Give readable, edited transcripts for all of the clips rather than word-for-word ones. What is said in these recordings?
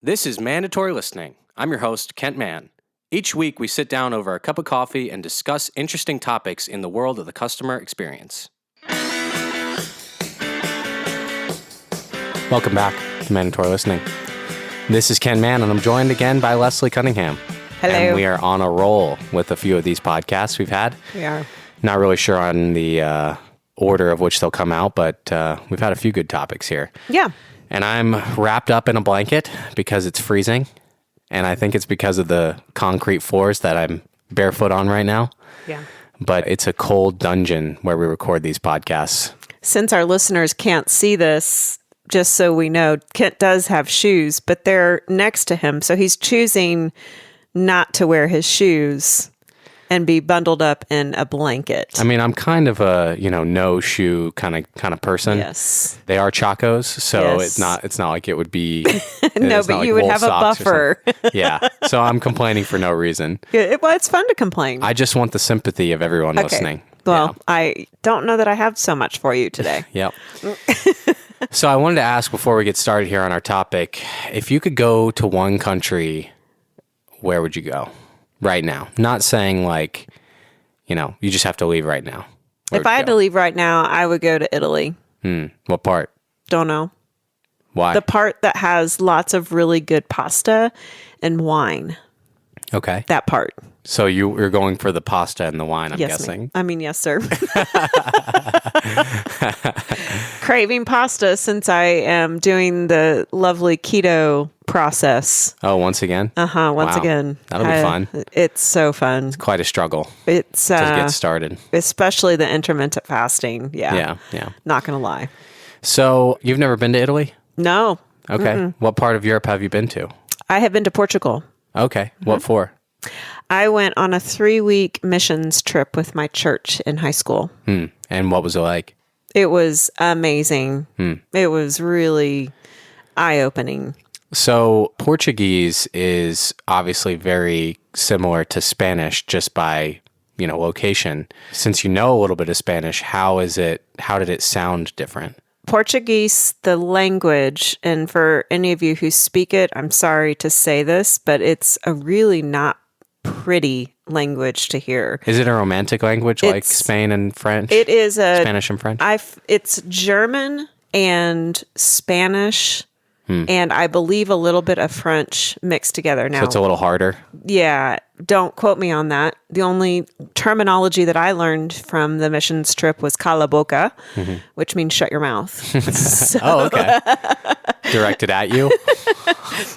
This is Mandatory Listening. I'm your host, Kent Mann. Each week, we sit down over a cup of coffee and discuss interesting topics in the world of the customer experience. Welcome back to Mandatory Listening. This is Ken Mann, and I'm joined again by Leslie Cunningham. Hello. And we are on a roll with a few of these podcasts we've had. We are. Not really sure on the order of which they'll come out, but we've had a few good topics here. Yeah. And I'm wrapped up in a blanket because it's freezing. And I think it's because of the concrete floors that I'm barefoot on right now. Yeah. But it's a cold dungeon where we record these podcasts. Since our listeners can't see this, just so we know, Kent does have shoes, but they're next to him. So he's choosing not to wear his shoes and be bundled up in a blanket. I mean, I'm kind of a, no shoe kind of person. Yes. They are Chacos, so Yes. it's not like it would be No, but you would have a buffer. Yeah. So I'm complaining for no reason. Well, it's fun to complain. I just want the sympathy of everyone listening. Well, Yeah. I don't know that I have so much for you today. Yep. So I wanted to ask before we get started here on our topic, if you could go to one country, where would you go right now? Not saying like, you just have to leave right now. If I had to leave right now, I would go to Italy. What part? Don't know. Why? The part that has lots of really good pasta and wine. Okay. That part. So you're going for the pasta and the wine, I'm Yes, guessing. ma'am. I mean, yes, sir. Craving pasta since I am doing the lovely keto process. Oh, once again? Once Wow. again. That'll be fun. It's so fun. Quite a struggle It's to get started. especially the intermittent fasting. Yeah. Yeah. Not going to lie. So you've never been to Italy? No. Okay. What part of Europe have you been to? I have been to Portugal. Okay. What for? I went on a 3-week missions trip with my church in high school. And what was it like? It was amazing. It was really eye-opening. So Portuguese is obviously very similar to Spanish just by, location. Since you know a little bit of Spanish, how did it sound different? Portuguese, the language, and for any of you who speak it, I'm sorry to say this, but it's a really not pretty language to hear. Is it a romantic language like Spain and French? It is Spanish and French? It's German and Spanish, and I believe a little bit of French mixed together. Now, So it's a little harder? yeah, don't quote me on that. The only terminology that I learned from the missions trip was cala boca, which means shut your mouth. Oh, okay. Directed at you?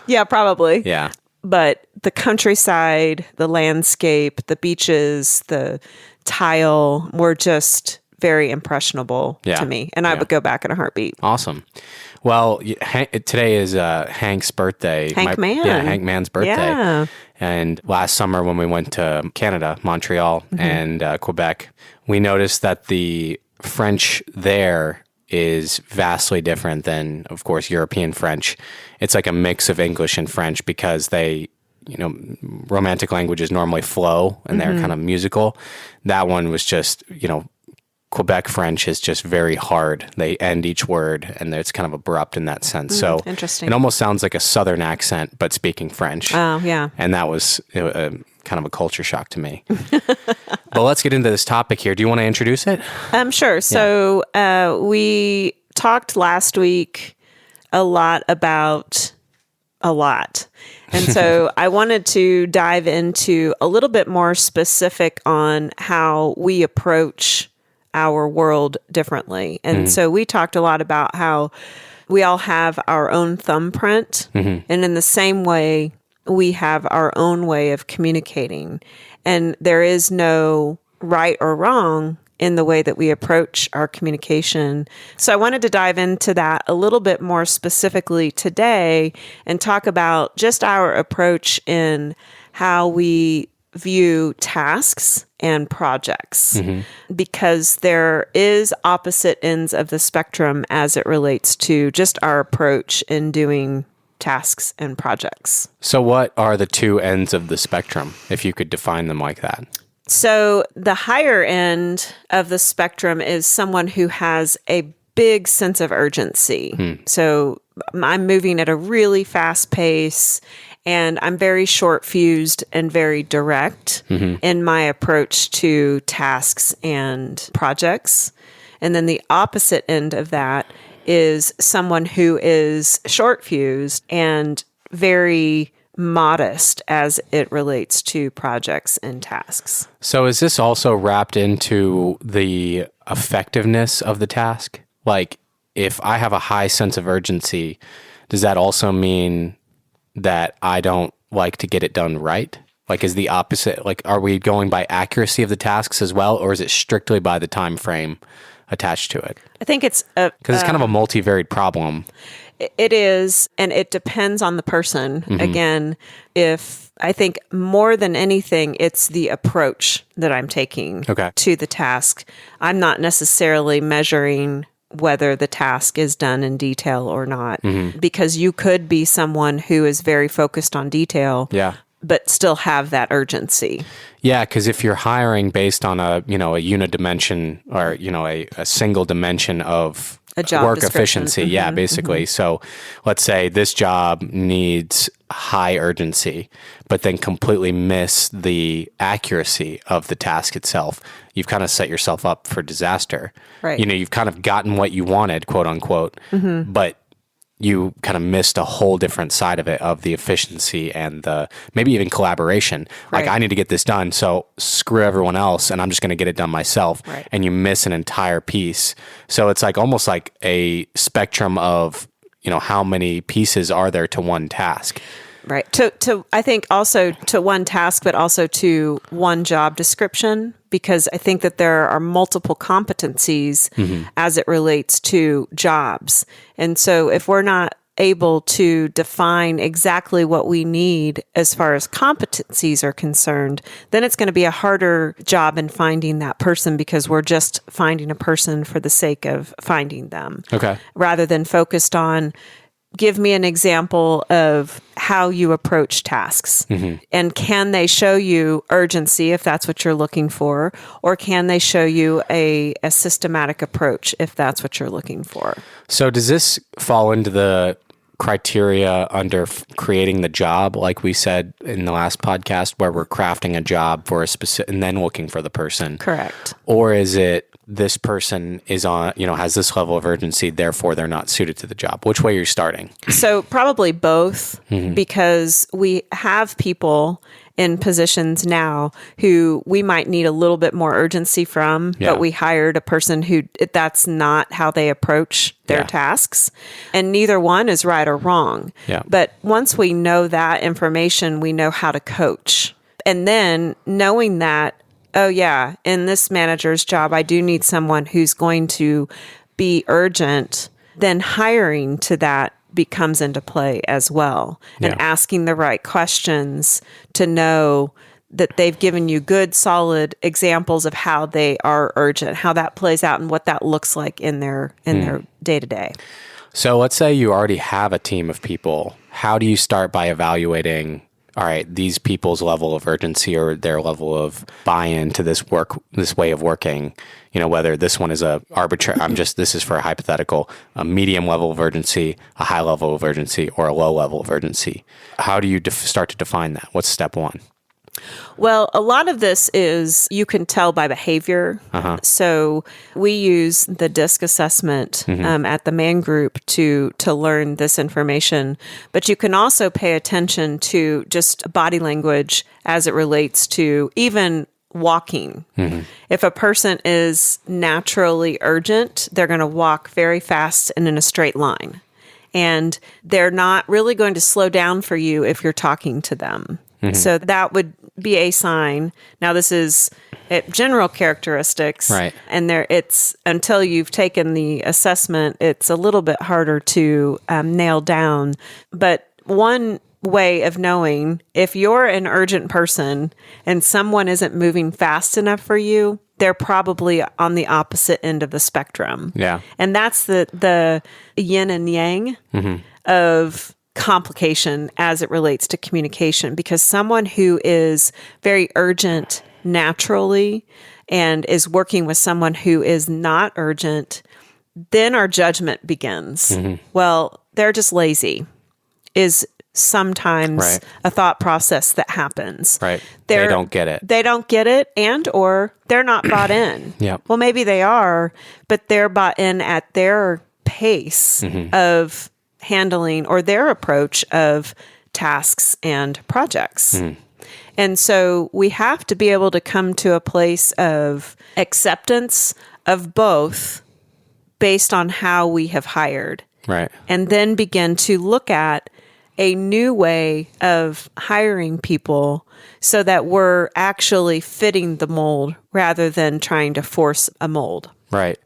Yeah, probably. Yeah. But the countryside, the landscape, the beaches, the tile were just very impressionable to me. And I would go back in a heartbeat. Awesome. Well, today is Hank's birthday. Hank Mann. Yeah, Hank Mann's birthday. Yeah. And last summer when we went to Canada, Montreal, and Quebec, we noticed that the French there is vastly different than, of course, European French. It's like a mix of English and French because they, romantic languages normally flow and they're kind of musical. That one was just, Quebec French is just very hard. They end each word and it's kind of abrupt in that sense. So interesting. It almost sounds like a Southern accent, but speaking French. Oh, yeah. And that was kind of a culture shock to me. But let's get into this topic here. Do you want to introduce it? Sure. So we talked last week a lot about a lot. And so I wanted to dive into a little bit more specific on how we approach our world differently. And so we talked a lot about how we all have our own thumbprint. And in the same way, we have our own way of communicating. And there is no right or wrong in the way that we approach our communication. So I wanted to dive into that a little bit more specifically today and talk about just our approach in how we view tasks and projects, because there is opposite ends of the spectrum as it relates to just our approach in doing tasks and projects. So what are the two ends of the spectrum, if you could define them like that? So the higher end of the spectrum is someone who has a big sense of urgency. So I'm moving at a really fast pace, and I'm very short fused and very direct in my approach to tasks and projects. And then the opposite end of that is someone who is short fused and very modest as it relates to projects and tasks. So is this also wrapped into the effectiveness of the task? Like, if I have a high sense of urgency, does that also mean that I don't like to get it done right? Like, is the opposite, like, are we going by accuracy of the tasks as well, or is it strictly by the time frame attached to it? I think it's because it's kind of a multivariate problem. It is, and it depends on the person. Again, if I think more than anything, it's the approach that I'm taking to the task. I'm not necessarily measuring whether the task is done in detail or not, because you could be someone who is very focused on detail, but still have that urgency. Yeah, because if you're hiring based on a unidimension or a single dimension of a job work efficiency, basically. So let's say this job needs high urgency, but then completely miss the accuracy of the task itself. You've kind of set yourself up for disaster. Right. You've kind of gotten what you wanted, quote unquote, but you kind of missed a whole different side of it, of the efficiency and the maybe even collaboration. Like, I need to get this done, so screw everyone else, and I'm just going to get it done myself. And you miss an entire piece. So it's like almost like a spectrum of, how many pieces are there to one task. Right. To I think also to one task, but also to one job description, because I think that there are multiple competencies as it relates to jobs. And so if we're not able to define exactly what we need as far as competencies are concerned, then it's going to be a harder job in finding that person, because we're just finding a person for the sake of finding them. Rather than focused on, give me an example of how you approach tasks. And can they show you urgency if that's what you're looking for? Or can they show you a systematic approach if that's what you're looking for? So does this fall into the criteria under creating the job, like we said in the last podcast, where we're crafting a job for a specific and then looking for the person? Correct. Or is it this person is on, has this level of urgency, therefore they're not suited to the job? Which way are you starting? So probably both, because we have people in positions now who we might need a little bit more urgency from, but we hired a person who that's not how they approach their tasks. And neither one is right or wrong. But once we know that information, we know how to coach. And then knowing that, oh yeah, in this manager's job, I do need someone who's going to be urgent, then hiring to that becomes into play as well. And asking the right questions to know that they've given you good, solid examples of how they are urgent, how that plays out and what that looks like in their day-to-day. So let's say you already have a team of people. How do you start by evaluating, all right, these people's level of urgency or their level of buy-in to this way of working? Whether this one is this is for a hypothetical, a medium level of urgency, a high level of urgency, or a low level of urgency. How do you start to define that? What's step one? Well, a lot of this is you can tell by behavior. So we use the DISC assessment at the Man Group to learn this information. But you can also pay attention to just body language as it relates to even walking. If a person is naturally urgent, they're going to walk very fast and in a straight line. And they're not really going to slow down for you if you're talking to them. So that would be a sign. Now, this is general characteristics, right? And it's until you've taken the assessment, it's a little bit harder to nail down. But one way of knowing if you're an urgent person and someone isn't moving fast enough for you, they're probably on the opposite end of the spectrum. And that's the yin and yang of complication as it relates to communication, because someone who is very urgent naturally and is working with someone who is not urgent, then our judgment begins. Well, they're just lazy is sometimes Right. a thought process that happens. Right. They don't get it. They don't get it, and or they're not bought in. Yep. Well, maybe they are, but they're bought in at their pace of handling or their approach of tasks and projects. And so we have to be able to come to a place of acceptance of both based on how we have hired. Right. And then begin to look at a new way of hiring people so that we're actually fitting the mold rather than trying to force a mold Right.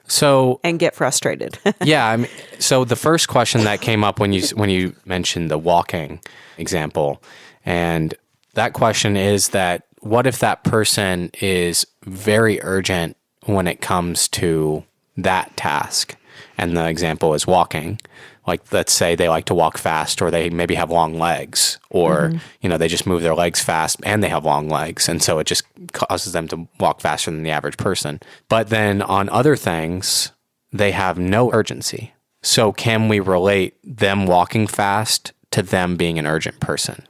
So and get frustrated. yeah, I mean, so the first question that came up when you mentioned the walking example, and that question is that what if that person is very urgent when it comes to that task? And the example is walking. Like, let's say they like to walk fast, or they maybe have long legs, or, they just move their legs fast and they have long legs. And so it just causes them to walk faster than the average person. But then on other things, they have no urgency. So can we relate them walking fast to them being an urgent person?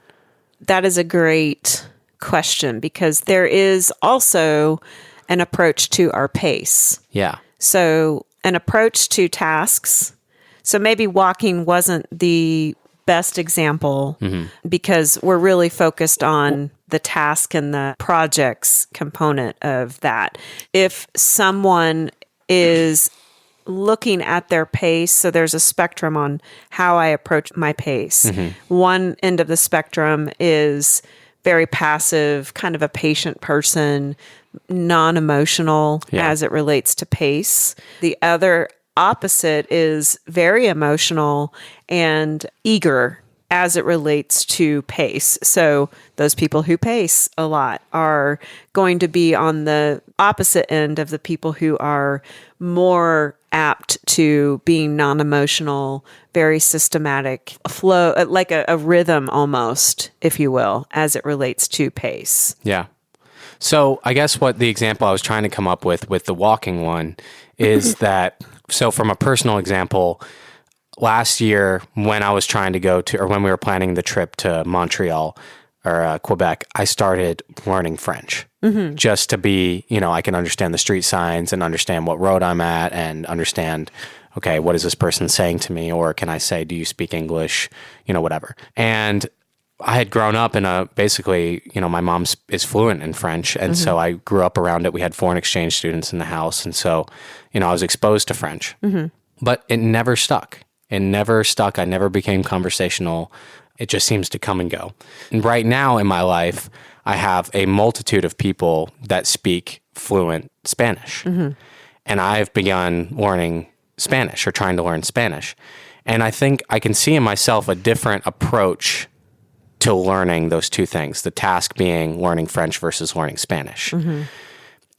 That is a great question because there is also an approach to our pace. Yeah. So an approach to tasks. So maybe walking wasn't the best example because we're really focused on the task and the projects component of that. If someone is looking at their pace, so there's a spectrum on how I approach my pace. One end of the spectrum is very passive, kind of a patient person, non-emotional as it relates to pace. The other opposite is very emotional and eager as it relates to pace. So those people who pace a lot are going to be on the opposite end of the people who are more apt to being non-emotional, very systematic, flow, like a rhythm almost, if you will, as it relates to pace. Yeah. So I guess what the example I was trying to come up with the walking one is that, so from a personal example, last year when I was trying to go to, or when we were planning the trip to Montreal or Quebec, I started learning French just to be, I can understand the street signs and understand what road I'm at and understand, okay, what is this person saying to me? Or can I say, do you speak English? Whatever. And I had grown up in basically, my mom is fluent in French. And so I grew up around it. We had foreign exchange students in the house. And so, I was exposed to French, but it never stuck. It never stuck. I never became conversational. It just seems to come and go. And right now in my life, I have a multitude of people that speak fluent Spanish. And I've begun learning Spanish or trying to learn Spanish. And I think I can see in myself a different approach to learning those two things, the task being learning French versus learning Spanish.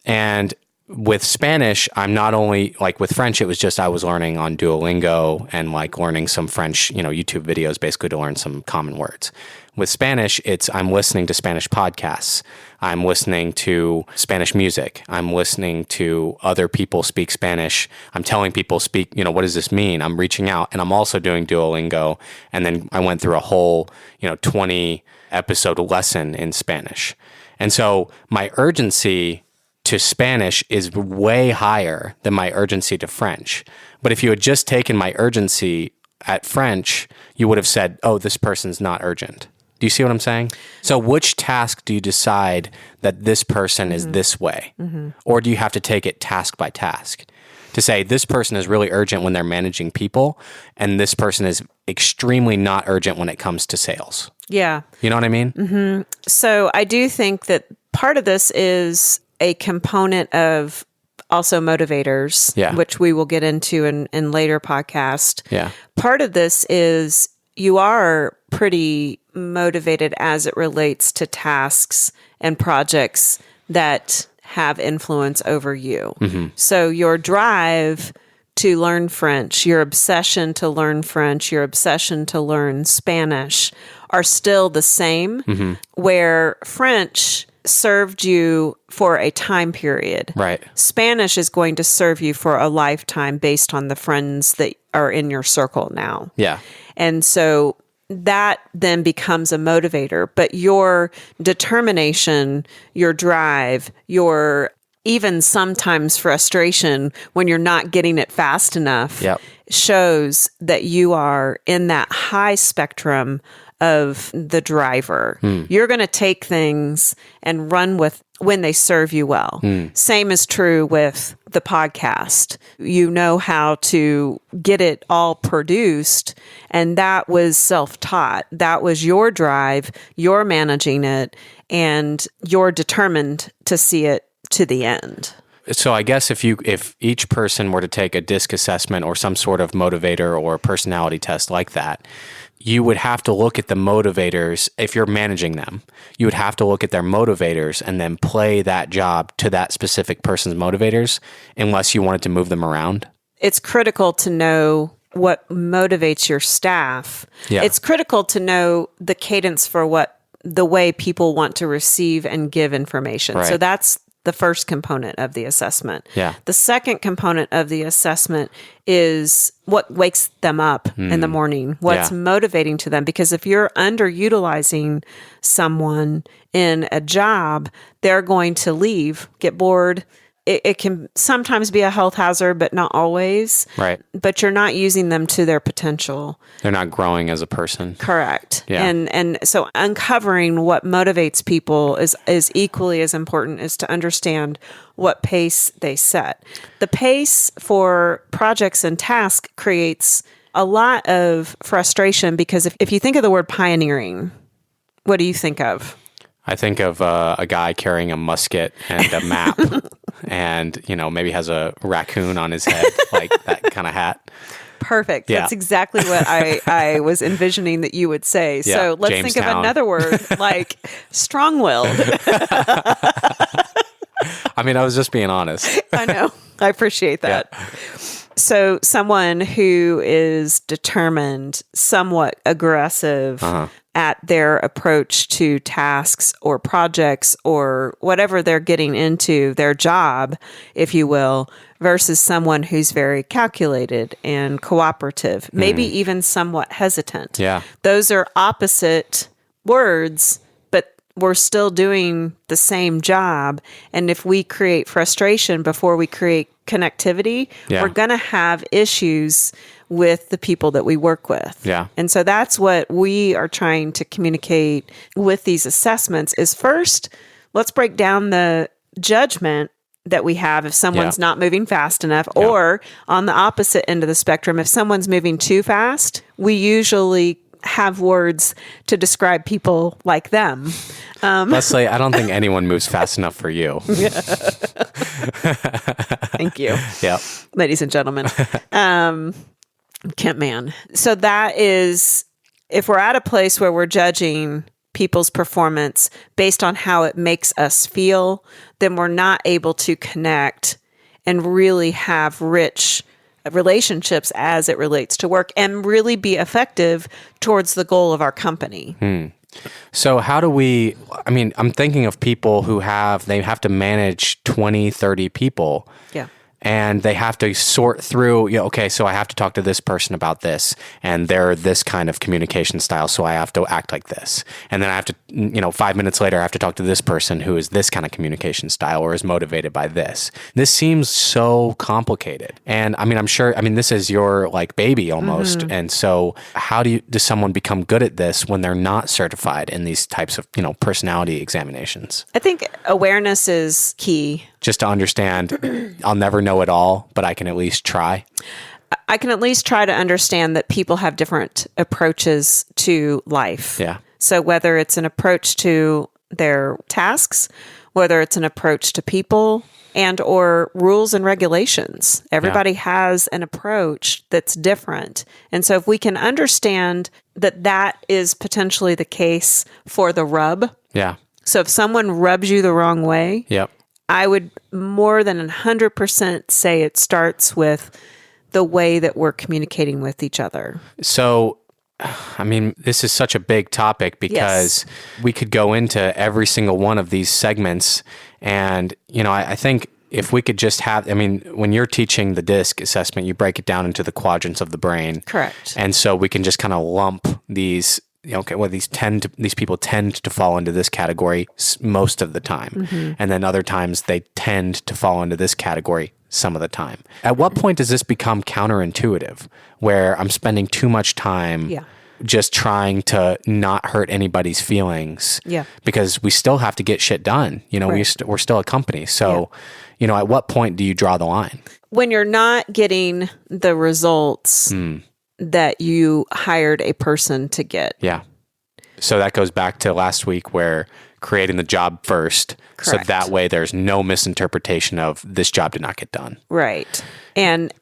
And with Spanish, I'm not only, like with French, it was just I was learning on Duolingo and like learning some French, YouTube videos basically to learn some common words. With Spanish, I'm listening to Spanish podcasts. I'm listening to Spanish music. I'm listening to other people speak Spanish. I'm telling people what does this mean? I'm reaching out, and I'm also doing Duolingo. And then I went through a whole, 20 episode lesson in Spanish. And so my urgency to Spanish is way higher than my urgency to French. But if you had just taken my urgency at French, you would have said, oh, this person's not urgent. Do you see what I'm saying? So which task do you decide that this person is this way? Or do you have to take it task by task to say this person is really urgent when they're managing people and this person is extremely not urgent when it comes to sales? Yeah. You know what I mean? So I do think that part of this is a component of also motivators, which we will get into in later podcast. Yeah. Part of this is you are pretty motivated as it relates to tasks and projects that have influence over you. So your drive to learn French, your obsession to learn French, your obsession to learn Spanish are still the same, where French served you for a time period. Right. Spanish is going to serve you for a lifetime based on the friends that are in your circle now. Yeah. And so that then becomes a motivator, but your determination, your drive, your even sometimes frustration when you're not getting it fast enough Yep. shows that you are in that high spectrum of the driver. You're going to take things and run with when they serve you well. Same is true with the podcast. You know how to get it all produced, and that was self-taught. That was your drive, you're managing it, and you're determined to see it to the end. So I guess if each person were to take a DISC assessment or some sort of motivator or personality test like that, you would have to look at the motivators. If you're managing them, you would have to look at their motivators and then play that job to that specific person's motivators, unless you wanted to move them around. It's critical to know what motivates your staff. Yeah. It's critical to know the cadence for the way people want to receive and give information. Right. So that's the first component of the assessment. Yeah. The second component of the assessment is what wakes them up in the morning, what's motivating to them. Because if you're underutilizing someone in a job, they're going to leave, get bored. It can sometimes be a health hazard, but not always. Right. But you're not using them to their potential. They're not growing as a person. Correct. Yeah. And so uncovering what motivates people is equally as important as to understand what pace they set. The pace for projects and tasks creates a lot of frustration because if you think of the word pioneering, what do you think of? I think of a guy carrying a musket and a map and, maybe has a raccoon on his head, like that kind of hat. Perfect. Yeah. That's exactly what I was envisioning that you would say. Yeah, So let's think of Jamestown. another word like strong-willed. I mean, I was just being honest. I know. I appreciate that. Yeah. So someone who is determined, somewhat aggressive at their approach to tasks or projects or whatever they're getting into, their job, if you will, versus someone who's very calculated and cooperative, maybe even somewhat hesitant. Yeah. Those are opposite words, but we're still doing the same job. And if we create frustration before we create connectivity, we're going to have issues with the people that we work with. Yeah. And so that's what we are trying to communicate with these assessments is first, let's break down the judgment that we have if someone's not moving fast enough, or on the opposite end of the spectrum, if someone's moving too fast, we usually have words to describe people like them. Leslie, I don't think anyone moves fast enough for you. Thank you. Yeah. Ladies and gentlemen. Kent Man. So that is, if we're at a place where we're judging people's performance based on how it makes us feel, then we're not able to connect and really have rich relationships as it relates to work and really be effective towards the goal of our company. So how do I'm thinking of people who they have to manage 20, 30 people. Yeah. And they have to sort through, okay, so I have to talk to this person about this, and they're this kind of communication style, so I have to act like this. And then I have to, 5 minutes later, I have to talk to this person who is this kind of communication style or is motivated by this. This seems so complicated. And I'm sure, this is your baby almost. And so how does someone become good at this when they're not certified in these types of, personality examinations? I think awareness is key. Just to understand, I'll never know it all, but I can at least try. I can at least try to understand that people have different approaches to life. Yeah. So whether it's an approach to their tasks, whether it's an approach to people and or rules and regulations, everybody has an approach that's different. And so if we can understand that that is potentially the case for the rub. Yeah. So if someone rubs you the wrong way, Yep. I would more than 100% say it starts with the way that we're communicating with each other. So I mean, this is such a big topic because we could go into every single one of these segments. And, I think if we could just have, when you're teaching the DISC assessment, you break it down into the quadrants of the brain. Correct. And so we can just kind of lump these, these people tend to fall into this category most of the time. And then other times they tend to fall into this category some of the time. At what point does this become counterintuitive, where I'm spending too much time just trying to not hurt anybody's feelings? Because we still have to get shit done. We're still a company. So, at what point do you draw the line? When you're not getting the results that you hired a person to get. Yeah. So that goes back to last week, where creating the job first. Correct. So that way there's no misinterpretation of this job did not get done. Right. And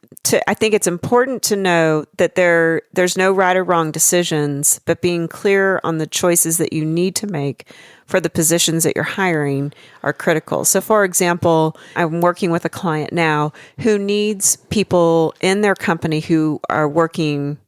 I think it's important to know that there's no right or wrong decisions, but being clear on the choices that you need to make for the positions that you're hiring are critical. So for example, I'm working with a client now who needs people in their company who are working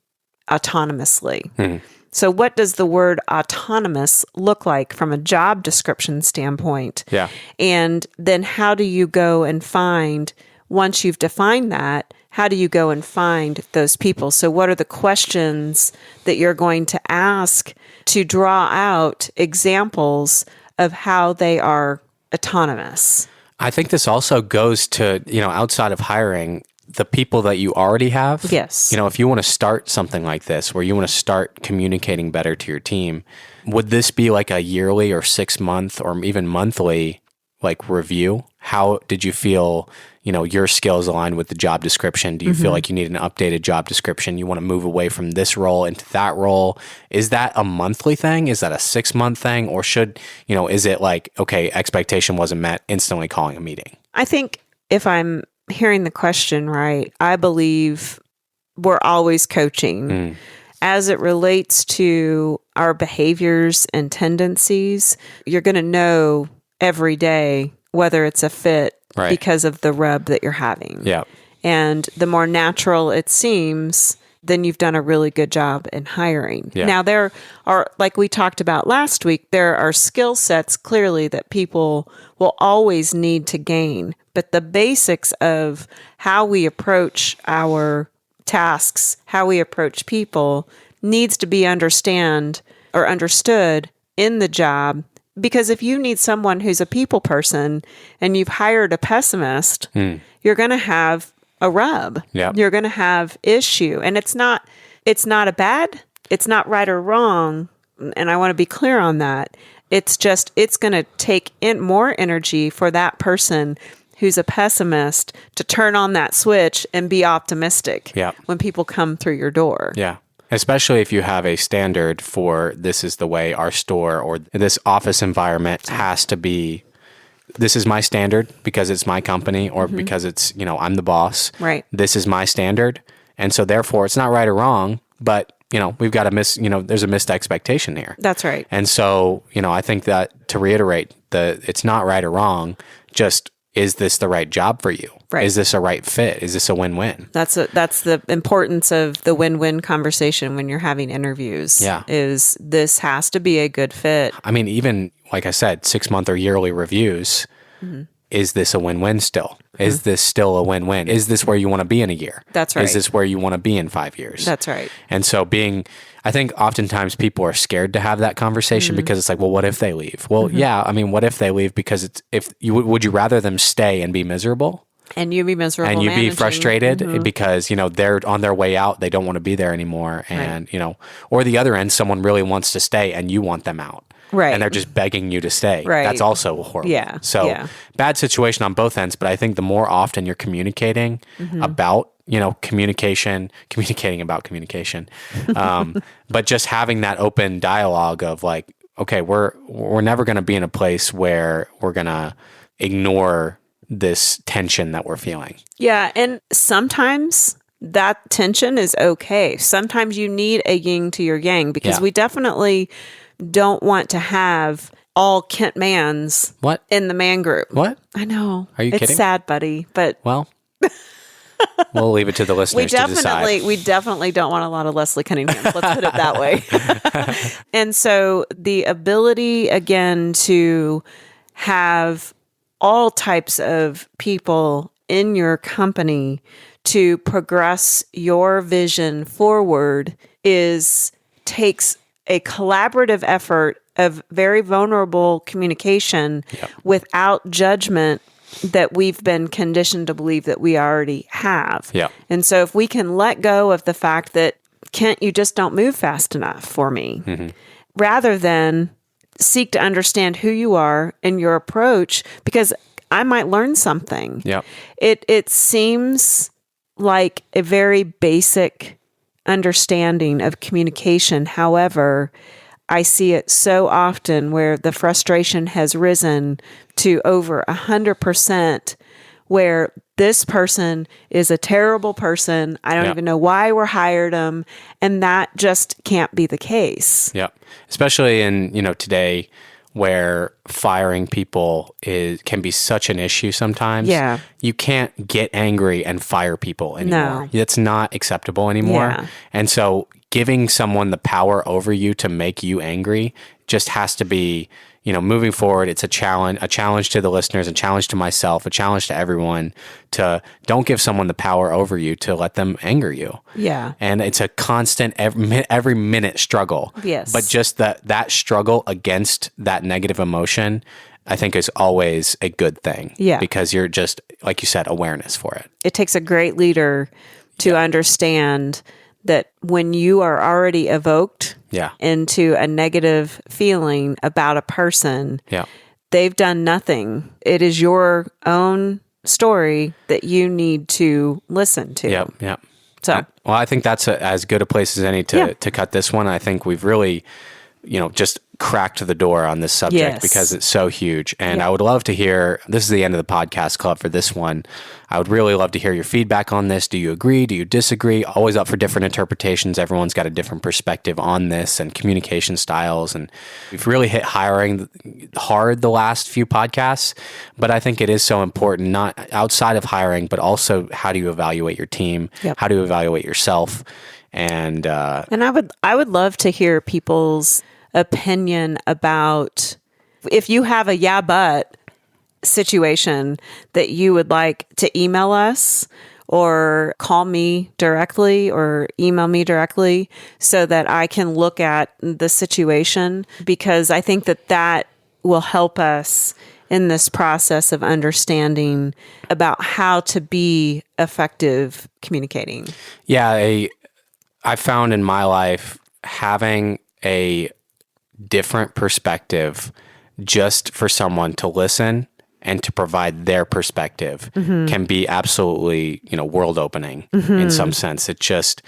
autonomously. So what does the word autonomous look like from a job description standpoint? Yeah. And then how do you go and find, once you've defined that, how do you go and find those people? So what are the questions that you're going to ask to draw out examples of how they are autonomous? I think this also goes to, outside of hiring, the people that you already have. Yes. If you want to start something like this, where you want to start communicating better to your team, would this be like a yearly or 6 month or even monthly review? How did you feel, your skills aligned with the job description? Do you feel like you need an updated job description? You want to move away from this role into that role? Is that a monthly thing? Is that a 6 month thing? Or should, is it like, okay, expectation wasn't met, instantly calling a meeting? I think if I'm hearing the question right, I believe we're always coaching as it relates to our behaviors and tendencies. You're going to know every day whether it's a fit because of the rub that you're having. Yeah. And the more natural it seems, then you've done a really good job in hiring. Yeah. Now, there are, like we talked about last week, there are skill sets clearly that people will always need to gain. But the basics of how we approach our tasks, how we approach people, needs to be understood in the job. Because if you need someone who's a people person and you've hired a pessimist, you're going to have a rub. Yep. You're going to have issue. And it's not right or wrong. And I want to be clear on that. It's just, it's going to take in more energy for that person who's a pessimist to turn on that switch and be optimistic when people come through your door. Yeah. Especially if you have a standard for this is the way our store or this office environment has to be. This is my standard because it's my company or because it's, I'm the boss. Right. This is my standard. And so therefore it's not right or wrong, but we've got there's a missed expectation here. That's right. And so, I think that to reiterate it's not right or wrong, just is this the right job for you? Right. Is this a right fit? Is this a win-win? That's the importance of the win-win conversation when you're having interviews. Yeah. Is this has to be a good fit. I mean, even like I said, 6 month or yearly reviews, is this a win-win still? Is this still a win-win? Is this where you want to be in a year? That's right. Is this where you want to be in 5 years? That's right. And so I think oftentimes people are scared to have that conversation because it's like, well, what if they leave? Well, yeah, I mean, what if they leave? Because would you rather them stay and be miserable? And you be miserable and you managing. be frustrated because, they're on their way out. They don't want to be there anymore. And, or the other end, someone really wants to stay and you want them out. Right. And they're just begging you to stay. Right. That's also horrible. Yeah. So bad situation on both ends. But I think the more often you're communicating about, communicating about communication, but just having that open dialogue of like, okay, we're never going to be in a place where we're going to ignore this tension that we're feeling. Yeah. And sometimes that tension is okay. Sometimes you need a yin to your yang because we definitely don't want to have all Kent Mans in the man group. What? I know. Are you kidding? It's sad, buddy. But well, we'll leave it to the listeners to decide. We definitely don't want a lot of Leslie Cunninghams. Let's put it that way. And so the ability, again, to have all types of people in your company to progress your vision forward takes a collaborative effort of very vulnerable communication without judgment that we've been conditioned to believe that we already have. Yeah. And so if we can let go of the fact that, Kent, you just don't move fast enough for me, rather than seek to understand who you are and your approach, because I might learn something. Yeah. It seems like a very basic understanding of communication. However, I see it so often where the frustration has risen to over 100%, where this person is a terrible person. I don't even know why we hired them. And that just can't be the case. Yeah. Especially in, today where firing people can be such an issue sometimes. Yeah. You can't get angry and fire people anymore. No. It's not acceptable anymore. Yeah. And so giving someone the power over you to make you angry just has to be, moving forward. It's a challenge to the listeners, a challenge to myself, a challenge to everyone to don't give someone the power over you to let them anger you. Yeah. And it's a constant every minute struggle. Yes. But just that struggle against that negative emotion, I think is always a good thing. Yeah. Because you're just, like you said, awareness for it. It takes a great leader to understand that when you are already evoked into a negative feeling about a person, they've done nothing. It is your own story that you need to listen to. Yep. So, well, I think that's as good a place as any to cut this one. I think we've really, just cracked the door on this subject because it's so huge. And I would love to hear, this is the end of the podcast club for this one. I would really love to hear your feedback on this. Do you agree? Do you disagree? Always up for different interpretations. Everyone's got a different perspective on this and communication styles. And we've really hit hiring hard the last few podcasts, but I think it is so important, not outside of hiring, but also how do you evaluate your team? How do you evaluate yourself? And I would love to hear people's opinion about if you have a but situation that you would like to email us or call me directly or email me directly so that I can look at the situation, because I think that will help us in this process of understanding about how to be effective communicating. Yeah, I found in my life having a different perspective just for someone to listen and to provide their perspective can be absolutely, world opening in some sense. It just,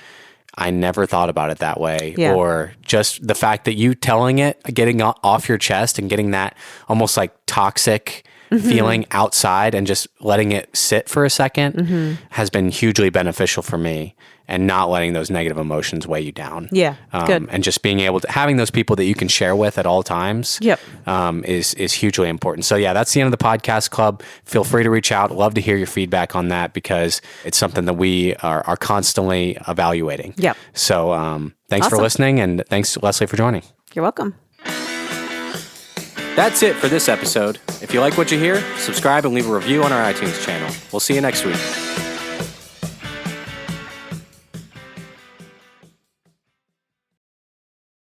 I never thought about it that way. Or just the fact that you telling it, getting off your chest and getting that almost like toxic feeling outside and just letting it sit for a second has been hugely beneficial for me, and not letting those negative emotions weigh you down. Yeah, good. And just being able to, having those people that you can share with at all times is hugely important. So that's the end of the podcast club. Feel free to reach out. Love to hear your feedback on that, because it's something that we are constantly evaluating. Yep. So thanks for listening, and thanks, Leslie, for joining. You're welcome. That's it for this episode. If you like what you hear, subscribe and leave a review on our iTunes channel. We'll see you next week.